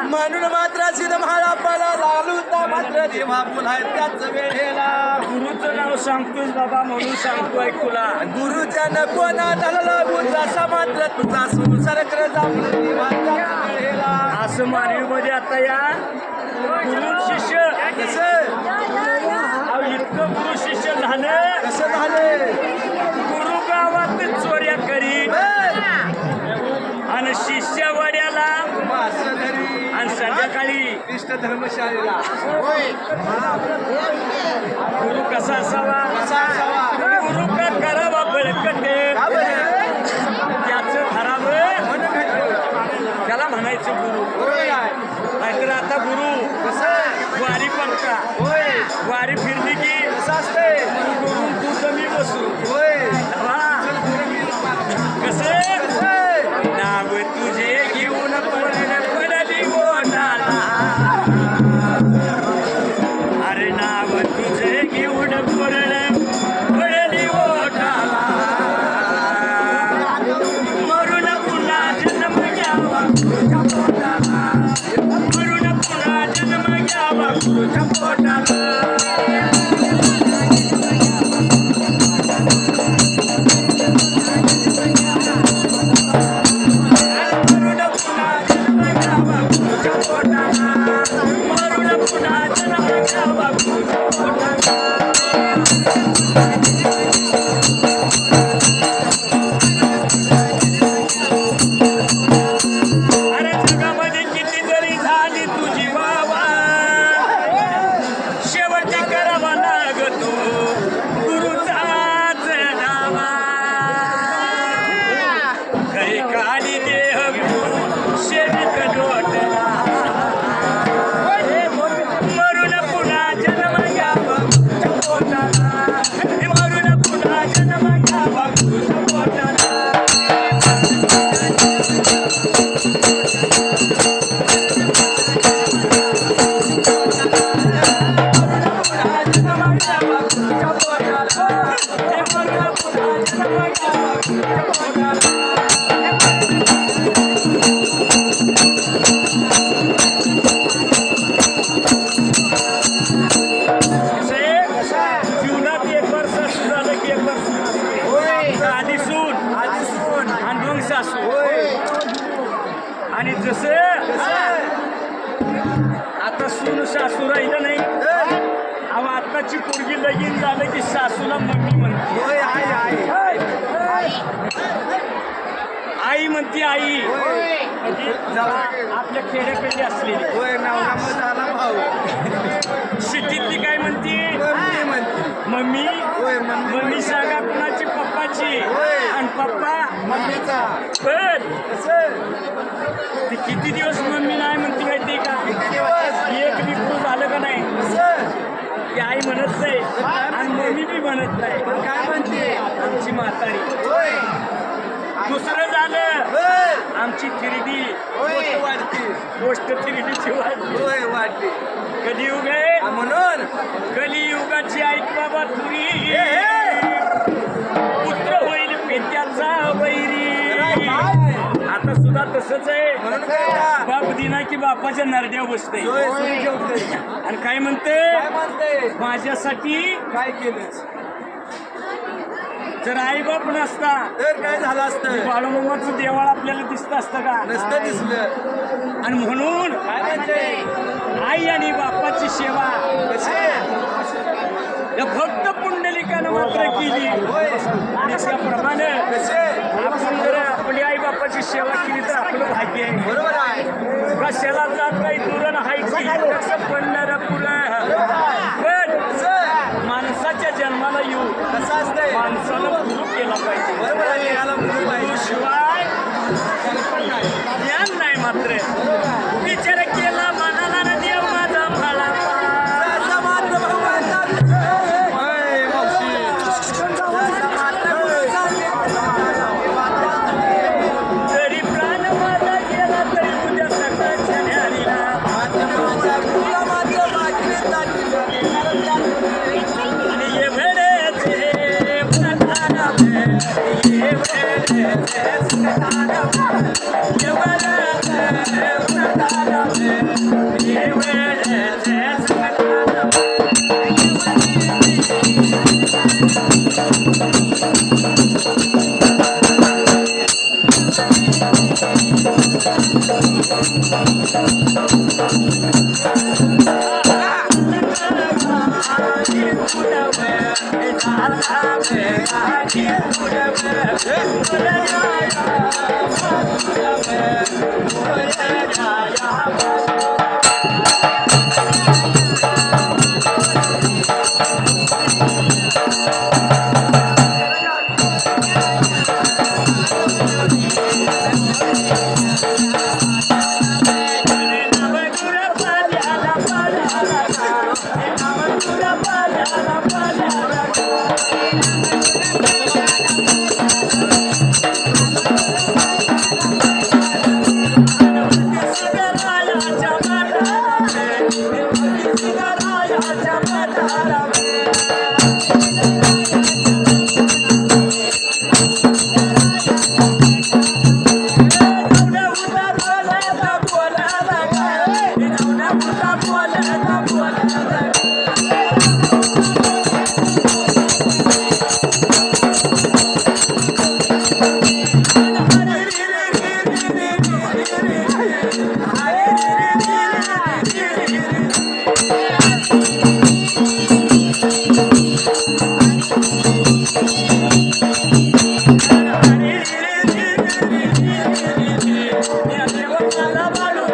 म्हणून मात्र महारापाला लागलूता मात्र देवा बोलाय त्याच वेळेला गुरुचं नाव सांगतोस बाबा म्हणून सांगतोय तुला गुरुच्या नको नादाला बोलला मात्र तुझा संसार कर असं मानवीमध्ये आता या गुरु शिष्य इतकं गुरु शिष्य झालं कसं झालं गुरु गावात चोऱ्या करी आणि शिष्य वड्याला आणि संध्याकाळी इष्ट धर्मशाळेला गुरु कसा असावा गुरु का करावा बळकटे त्याचं ठरावं त्याला म्हणायचं गुरु नाहीतर आता गुरु वारी पडता वारी फिरली की कसं असते गुरु तू कमी बसू कसं नाव तुझे घेऊन पडली बोटाला अरे नाव तुझे घेऊन पडली बोटाला मरून पुन्हा जन्म घ्यावा मरून पुन्हा जन्म घ्यावा तुझ्या पोटाला आणि जसं आता सून सासू राहिलं नाही अहो आताची पोरगी लगीन झालं की सासूला मम्मी म्हणते आई म्हणते आई आपल्या खेड्याकडे असलेली सिटीतली काय म्हणते मम्मी मम्मी सांगा कुणाची पप्पाची आणि पप्पा मम्मीचा पण ती किती दिवस मम्मी नाही म्हणते माहिती का एक विकू झालं का नाही ती आई म्हणत नाही आणि मम्मी बी म्हणत नाही पण काय म्हणते आमची म्हातारी दुसरं झालं आमची थिरडी वाढते गोष्ट थिरडीची वाढते कलियुग आहे म्हणून कलियुगाची ऐक बाबा तुरी पुत्र होईल पेट्याचा वैरी आता सुद्धा तसंच आहे बाप दिना की बापाच्या नरड्या बसते आणि काय म्हणते माझ्यासाठी काय केलं जर आई बाप नसता तर काय झालं असतं बाळूमामाचं देवाळ आपल्याला दिसत असतं का नसतं दिसलं आणि म्हणून काय म्हणते आई आणि बापाची सेवा या भक्त पुंडलिकानं मात्र केली आणि त्याप्रमाणे आपण जर आपली आई बापाची सेवा केली तर आपलं भाग्य आहे बरोबर आहे कशाला जात नाही दुरण हायची मात्र विचार केला मनाला न देव माझा मला सहसा मात्र भगवानचा होय, मावशी. सहसा मात्र तरी प्राण माझा गेला तरी उद्या सकाळ क्षणाला तुला मात्र बाकी आणि ये वेळेचे प्रधान ये वेळेचे प्रधान ये वेळेचे प्रधान ये वेळेचे प्रधान बाळू